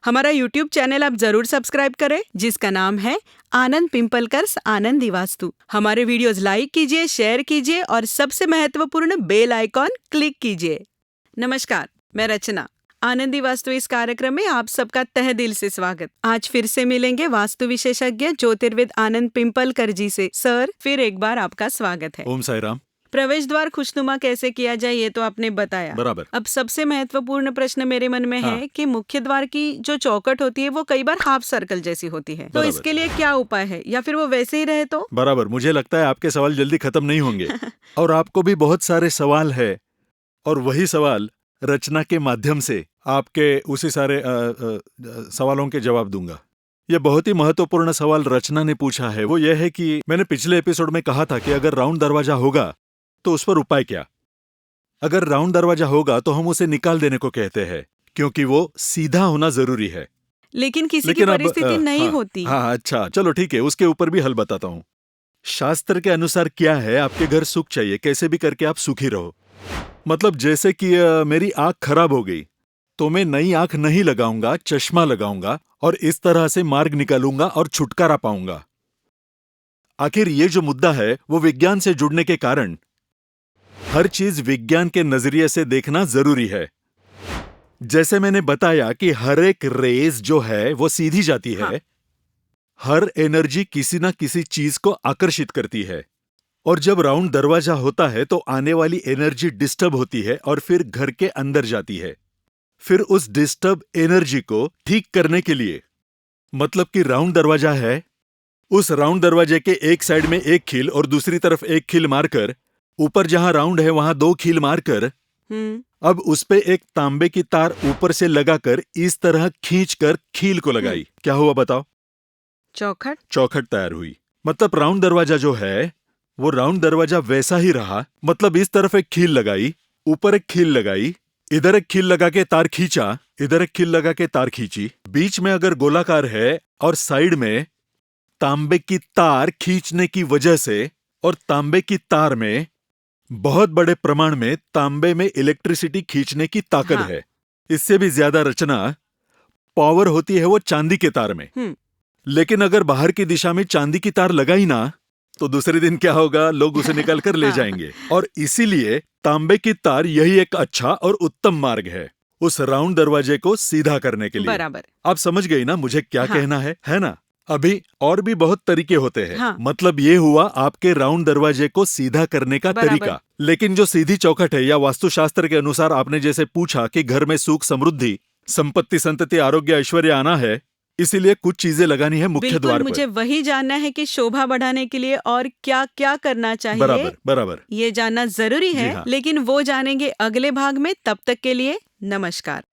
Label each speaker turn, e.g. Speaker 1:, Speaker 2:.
Speaker 1: हमारा YouTube channel आप जरूर सब्सक्राइब करें, जिसका नाम है आनंद पिंपलकर्स आनंदी वास्तु। हमारे वीडियोस लाइक कीजिए, शेयर कीजिए और सबसे महत्वपूर्ण बेल आइकॉन क्लिक कीजिए। नमस्कार, मैं रचना। आनंदी वास्तु इस कार्यक्रम में आप सबका तहे दिल से स्वागत। आज फिर से मिलेंगे वास्तु विशेषज्ञ ज्योतिर्विद आनंद पिंपलकर जी से। सर, फिर एक बार आपका स्वागत है।
Speaker 2: ओम साई राम।
Speaker 1: प्रवेश द्वार खुशनुमा कैसे किया जाए ये तो आपने बताया।
Speaker 2: बराबर।
Speaker 1: अब सबसे महत्वपूर्ण प्रश्न मेरे मन में है कि मुख्य द्वार की जो चौखट होती है वो कई बार हाफ सर्कल जैसी होती है, तो
Speaker 2: बराबर।
Speaker 1: इसके लिए क्या उपाय है, या फिर वो वैसे ही रहे तो?
Speaker 2: बराबर, मुझे लगता है आपके सवाल जल्दी खत्म नहीं होंगे और आपको भी बहुत सारे सवाल है और वही सवाल रचना के माध्यम से आपके उसी सारे सवालों के जवाब दूंगा। यह बहुत ही महत्वपूर्ण सवाल रचना ने पूछा है। वो ये है कि मैंने पिछले एपिसोड में कहा था कि अगर राउंड दरवाजा होगा तो उस पर उपाय क्या। अगर राउंड दरवाजा होगा तो हम उसे निकाल देने को कहते हैं, क्योंकि वो सीधा होना जरूरी है।
Speaker 1: लेकिन किसी की परिस्थिति नहीं होती।
Speaker 2: हाँ, अच्छा, चलो ठीक है, उसके ऊपर भी हल बताता हूँ। शास्त्र के अनुसार क्या है, आपके घर सुख चाहिए, कैसे भी करके आप सुखी रहो। मतलब जैसे कि मेरी आंख खराब हो गई तो मैं नई आंख नहीं लगाऊंगा, चश्मा लगाऊंगा और इस तरह से मार्ग निकालूंगा और छुटकारा पाऊंगा। आखिर ये जो मुद्दा है वो विज्ञान से जुड़ने के कारण हर चीज विज्ञान के नजरिए से देखना जरूरी है। जैसे मैंने बताया कि हर एक रेस जो है वो सीधी जाती है।
Speaker 1: हाँ।
Speaker 2: हर एनर्जी किसी ना किसी चीज को आकर्षित करती है और जब राउंड दरवाजा होता है तो आने वाली एनर्जी डिस्टर्ब होती है और फिर घर के अंदर जाती है। फिर उस डिस्टर्ब एनर्जी को ठीक करने के लिए, मतलब कि राउंड दरवाजा है, उस राउंड दरवाजे के एक साइड में एक खील और दूसरी तरफ एक खील मारकर, ऊपर जहां राउंड है वहां दो खील मारकर, अब उस पे एक तांबे की तार ऊपर से लगाकर इस तरह खींचकर खील को लगाई। क्या हुआ बताओ? चौखट तैयार हुई। मतलब राउंड दरवाजा जो है वो राउंड दरवाजा वैसा ही रहा। मतलब इस तरफ एक खील लगाई, ऊपर एक खील लगाई, इधर एक खील लगा के तार खींचा, इधर एक खील लगा के तार खींची। बीच में अगर गोलाकार है और साइड में तांबे की तार खींचने की वजह से, और तांबे की तार में बहुत बड़े प्रमाण में तांबे में इलेक्ट्रिसिटी खींचने की ताकत है। इससे भी ज्यादा रचना पावर होती है वो चांदी के तार में। लेकिन अगर बाहर की दिशा में चांदी की तार लगाई ना तो दूसरे दिन क्या होगा, लोग उसे निकाल कर ले जाएंगे। और इसीलिए तांबे की तार यही एक अच्छा और उत्तम मार्ग है उस राउंड दरवाजे को सीधा करने के लिए।
Speaker 1: बराबर।
Speaker 2: आप समझ गई ना मुझे क्या कहना है ना? अभी और भी बहुत तरीके होते हैं। मतलब ये हुआ आपके राउंड दरवाजे को सीधा करने का तरीका। लेकिन जो सीधी चौखट है या वास्तुशास्त्र के अनुसार आपने जैसे पूछा कि घर में सुख, समृद्धि, संपत्ति, संतति, आरोग्य, ऐश्वर्य आना है, इसीलिए कुछ चीजें लगानी है मुख्य द्वार पर।
Speaker 1: मुझे वही जानना है कि शोभा बढ़ाने के लिए और क्या क्या करना चाहिए।
Speaker 2: बराबर।
Speaker 1: ये जानना जरूरी है। लेकिन वो जानेंगे अगले भाग में। तब तक के लिए नमस्कार।